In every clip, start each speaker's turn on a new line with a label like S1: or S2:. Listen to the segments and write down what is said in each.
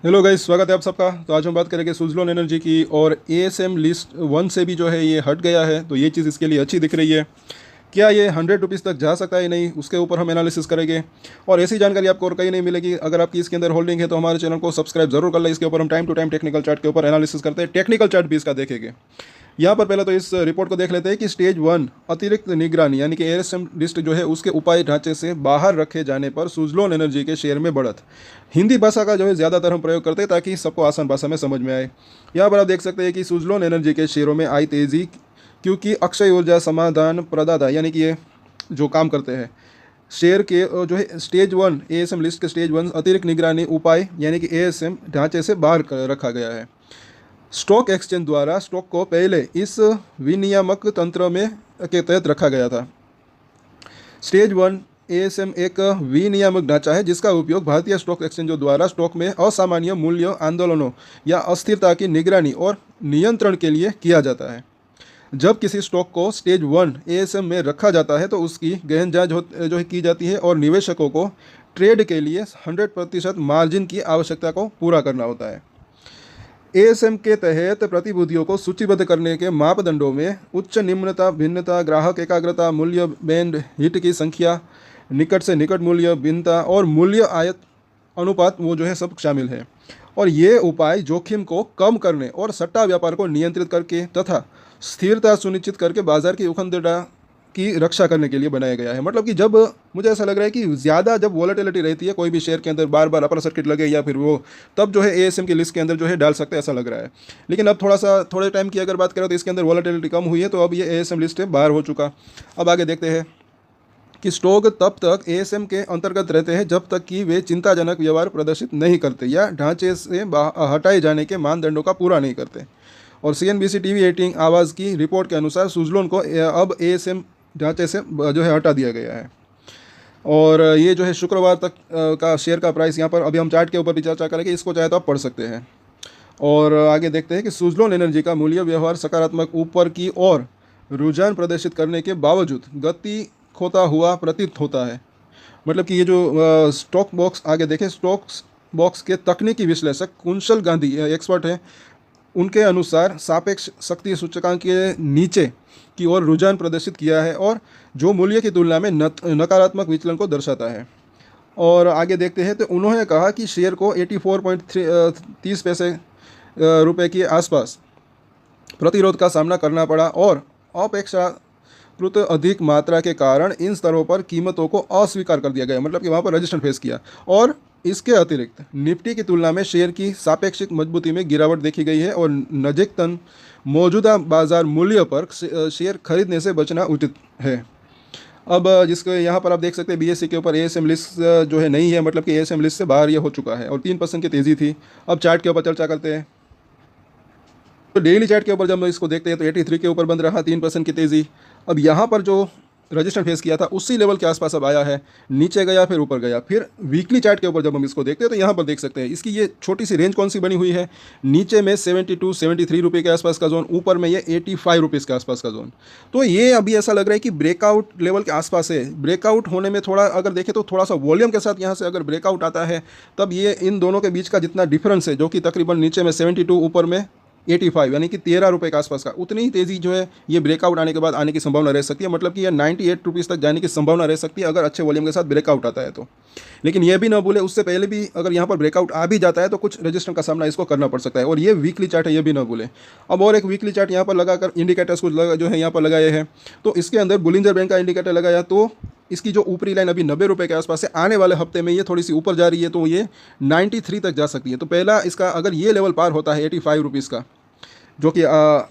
S1: Hello guys, स्वागत है आप सबका। तो आज हम बात करेंगे सुज़लोन एनर्जी की। और एएसएम लिस्ट वन से भी जो है ये हट गया है, तो ये चीज़ इसके लिए अच्छी दिख रही है। क्या ये 100 रुपीज़ तक जा सकता है नहीं, उसके ऊपर हम एनालिसिस करेंगे। और ऐसी जानकारी आपको और कहीं नहीं मिलेगी। अगर आपकी इसके अंदर होल्डिंग है तो हमारे चैनल को सब्सक्राइब जरूर कर लें। इसके ऊपर हम time to time technical chart के ऊपर एनालिसिस करते हैं, टेक्निकल चार्ट भी इसका देखेंगे। यहाँ पर पहले तो इस रिपोर्ट को देख लेते हैं कि स्टेज वन अतिरिक्त निगरानी यानी कि एएसएम लिस्ट जो है उसके उपाय ढांचे से बाहर रखे जाने पर सुज़लोन एनर्जी के शेयर में बढ़त। हिंदी भाषा का जो है ज़्यादातर हम प्रयोग करते हैं ताकि सबको आसान भाषा में समझ में आए। यहाँ पर आप देख सकते हैं कि सुज़लोन एनर्जी के शेयरों में आई तेज़ी, क्योंकि अक्षय ऊर्जा समाधान प्रदाता यानी कि ये जो काम करते हैं शेयर के जो है स्टेज वन एएसएम लिस्ट के स्टेज वन अतिरिक्त निगरानी उपाय यानी कि एएसएम ढांचे से बाहर रखा गया है। स्टॉक एक्सचेंज द्वारा स्टॉक को पहले इस विनियामक तंत्र में के तहत रखा गया था। स्टेज वन एएसएम एक विनियामक ढांचा है जिसका उपयोग भारतीय स्टॉक एक्सचेंजों द्वारा स्टॉक में असामान्य मूल्य आंदोलनों या अस्थिरता की निगरानी और नियंत्रण के लिए किया जाता है। जब किसी स्टॉक को स्टेज वन एएसएम में रखा जाता है तो उसकी गहन जांच जो है की जाती है और निवेशकों को ट्रेड के लिए 100% मार्जिन की आवश्यकता को पूरा करना होता है। एएसएम के तहत प्रतिभूतियों को सूचीबद्ध करने के मापदंडों में उच्च निम्नता भिन्नता, ग्राहक एकाग्रता, मूल्य बैंड, हिट की संख्या, निकट से निकट मूल्य भिन्नता और मूल्य आयत अनुपात वो जो है सब शामिल है। और ये उपाय जोखिम को कम करने और सट्टा व्यापार को नियंत्रित करके तथा स्थिरता सुनिश्चित करके बाजार की उखंडता की रक्षा करने के लिए बनाया गया है। मतलब कि जब मुझे ऐसा लग रहा है कि ज़्यादा जब वॉलेटिलिटी रहती है कोई भी शेयर के अंदर बार बार अपर सर्किट लगे या फिर वो, तब जो है एएसएम की लिस्ट के अंदर जो है डाल सकते हैं, ऐसा लग रहा है। लेकिन अब थोड़े टाइम की अगर बात करें तो इसके अंदर वॉलेटिलिटी कम हुई है, तो अब ये एएसएम लिस्ट है बाहर हो चुका। अब आगे देखते हैं कि स्टॉक तब तक एएसएम के अंतर्गत रहते हैं जब तक कि वे चिंताजनक व्यवहार प्रदर्शित नहीं करते या ढांचे से हटाए जाने के मानदंडों का पूरा नहीं करते। और सीएनबीसी टीवी 18 आवाज़ की रिपोर्ट के अनुसार सुज़लोन को अब एएसएम ढांचे से जो है हटा दिया गया है। और ये जो है शुक्रवार तक का शेयर का प्राइस यहाँ पर अभी हम चार्ट के ऊपर भी चर्चा करेंगे, इसको चाहे तो आप पढ़ सकते हैं। और आगे देखते हैं कि सुज़लोन एनर्जी का मूल्य व्यवहार सकारात्मक ऊपर की ओर रुझान प्रदर्शित करने के बावजूद गति खोता हुआ प्रतीत होता है। मतलब कि ये जो स्टॉक बॉक्स आगे देखें, स्टॉक्स बॉक्स के तकनीकी विश्लेषक कुंशल गांधी एक्सपर्ट हैं, उनके अनुसार सापेक्ष शक्ति सूचकांक के नीचे की ओर रुझान प्रदर्शित किया है और जो मूल्य की तुलना में नकारात्मक विचलन को दर्शाता है। और आगे देखते हैं तो उन्होंने कहा कि शेयर को 84.30 पैसे रुपए के आसपास प्रतिरोध का सामना करना पड़ा और अपेक्षाकृत अधिक मात्रा के कारण इन स्तरों पर कीमतों को अस्वीकार कर दिया गया। मतलब कि वहाँ पर रजिस्ट्रेशन फेस किया। और इसके अतिरिक्त निफ्टी की तुलना में शेयर की सापेक्षिक मजबूती में गिरावट देखी गई है और नजीकतन मौजूदा बाजार मूल्य पर शेयर खरीदने से बचना उचित है। अब जिसको यहाँ पर आप देख सकते हैं बीएससी के ऊपर एएसएम लिस्ट जो है नहीं है, मतलब कि एएसएम लिस्ट से बाहर ये हो चुका है और 3% की तेज़ी थी। अब चार्ट के ऊपर चर्चा करते हैं। तो डेली चार्ट के ऊपर जब हम इसको देखते हैं तो 83 के ऊपर बंद रहा, 3% की तेज़ी। अब यहाँ पर जो रजिस्ट्रेशन फेस किया था उसी लेवल के आसपास अब आया है, नीचे गया फिर ऊपर गया। फिर वीकली चार्ट के ऊपर जब हम इसको देखते हैं तो यहाँ पर देख सकते हैं इसकी ये छोटी सी रेंज कौन सी बनी हुई है। नीचे में 73 रुपये के आसपास का जोन, ऊपर में ये 85 रुपीज़ के आसपास का जोन। तो ये अभी ऐसा लग रहा है कि ब्रेकआउट लेवल के आसपास है। ब्रेकआउट होने में थोड़ा अगर देखें तो थोड़ा सा वॉल्यूम के साथ यहाँ से अगर ब्रेकआउट आता है तब ये इन दोनों के बीच का जितना डिफरेंस है, जो कि तकरीबन नीचे में 72 ऊपर में 85 यानी कि 13 रुपये के आसपास का, उतनी ही तेज़ी जो है ये ब्रेकआउट आने के बाद आने की संभावना रह सकती है। मतलब कि ये 98 रुपीज़ तक जाने की संभावना रह सकती है अगर अच्छे वॉल्यूम के साथ ब्रेकआउट आता है तो। लेकिन ये भी ना भूले उससे पहले भी अगर यहाँ पर ब्रेकआउट आ भी जाता है तो कुछ रजिस्टेंस का सामना इसको करना पड़ सकता है। और ये वीकली चार्ट है, ये भी ना भूले। अब और एक वीकली चार्ट यहाँ पर लगाकर इंडिकेटर्स कुछ जो है यहाँ पर लगाए हैं, तो इसके अंदर बुलिंजर बैंड का इंडिकेटर लगाया तो इसकी जो ऊपरी लाइन अभी 90 रुपये के आसपास है, आने वाले हफ्ते में ये थोड़ी सी ऊपर जा रही है तो ये 93 तक जा सकती है। तो पहला इसका अगर ये लेवल पार होता है 85 रुपीज़ का, जो कि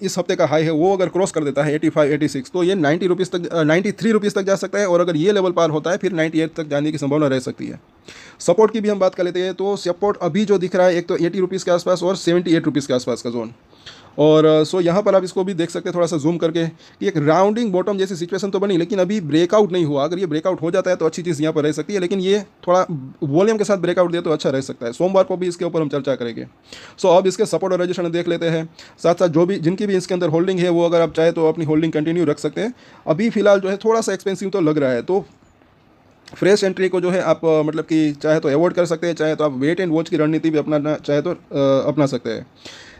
S1: इस हफ्ते का हाई है, वो अगर क्रॉस कर देता है 85 86 तो ये 90 रुपीज़ तक 93 रुपीज़ तक जा सकता है। और अगर ये लेवल पार होता है फिर 98 तक जाने की संभावना रह सकती है। सपोर्ट की भी हम बात कर लेते हैं तो सपोर्ट अभी जो दिख रहा है एक तो 80 रुपीज़ के आसपास और 78 रुपीज़ के आसपास का जोन। और सो यहाँ पर आप इसको भी देख सकते हैं थोड़ा सा जूम करके कि एक राउंडिंग बॉटम जैसी सिचुएशन तो बनी, लेकिन अभी ब्रेकआउट नहीं हुआ। अगर ये ब्रेकआउट हो जाता है तो अच्छी चीज़ यहाँ पर रह सकती है, लेकिन ये थोड़ा वॉल्यूम के साथ ब्रेकआउट दे तो अच्छा रह सकता है। सोमवार को भी इसके ऊपर हम चर्चा करेंगे। सो अब इसके सपोर्ट और रजिस्ट्रेशन देख लेते हैं। साथ साथ जो भी जिनकी भी इसके अंदर होल्डिंग है वो अगर आप चाहे तो अपनी होल्डिंग कंटिन्यू रख सकते हैं। अभी फिलहाल जो है थोड़ा सा एक्सपेंसिव तो लग रहा है, तो फ्रेश एंट्री को जो है आप मतलब कि चाहे तो अवॉइड कर सकते हैं, चाहे तो आप वेट एंड वॉच की रणनीति भी अपनाना चाहे तो अपना सकते हैं।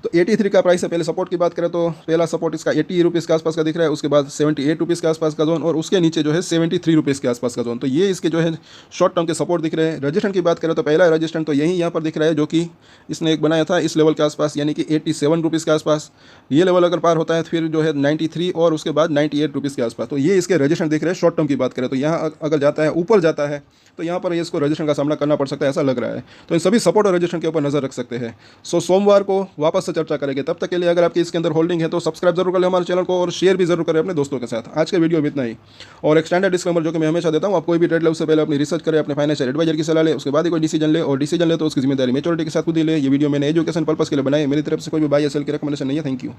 S1: तो 83 का प्राइस है। पहले सपोर्ट की बात करें तो पहला सपोर्ट इसका 80 रुपीज़ के आसपास का दिख रहा है, उसके बाद 78 रुपीज़ के आसपास का जोन, और उसके नीचे जो है 73 रुपीज़ के आसपास का जोन। तो ये इसके जो है शॉर्ट टर्म के सपोर्ट दिख रहे हैं। रजिस्टेंस की बात करें तो पहला रजिस्टेंस तो यही यहाँ पर दिख रहा है, जो कि इसने एक बनाया था इस लेवल के आसपास, यानी कि 87 रुपीज़ के आसपास। ये लेवल अगर पार होता है फिर जो है 93 और उसके बाद 98 रुपीज़ के आसपास। तो ये इसके रजिस्टेंस दिख रहे हैं। शॉर्ट टर्म की बात करें तो यहाँ अगर जाता है, ऊपर जाता है, तो यहाँ पर इसको रजिस्ट्रेशन का सामना करना पड़ सकता है, ऐसा लग रहा है। तो इन सभी सपोर्ट और रजिस्ट्रेशन के ऊपर नजर रख सकते हैं। सो सोमवार को वापस से चर्चा करेंगे। तब तक के लिए अगर आपकी इसके अंदर होल्डिंग है तो सब्सक्राइब जरूर करें हमारे चैनल को, और शेयर भी जरूर करें अपने दोस्तों के साथ। आज के वीडियो में इतना ही। और एक स्टैंडर्ड डिस्क्लेमर जो कि मैं हमेशा देता हूँ, आप कोई भी ट्रेड ले उससे पहले अपनी रिसर्च करें, अपने फाइनेंशियल एडवाइजर की सलाह ले, उसके बाद ही कोई डिसीजन ले, और डिसीजन ले तो उसकी जिम्मेदारी मेच्योरिटी के साथ खुद ही ले। ये वीडियो मैंने एजुकेशन पर्पस के लिए बनाई है, मेरी तरफ से कोई भी बाय या सेल की रिकमेंडेशन नहीं है। Thank you.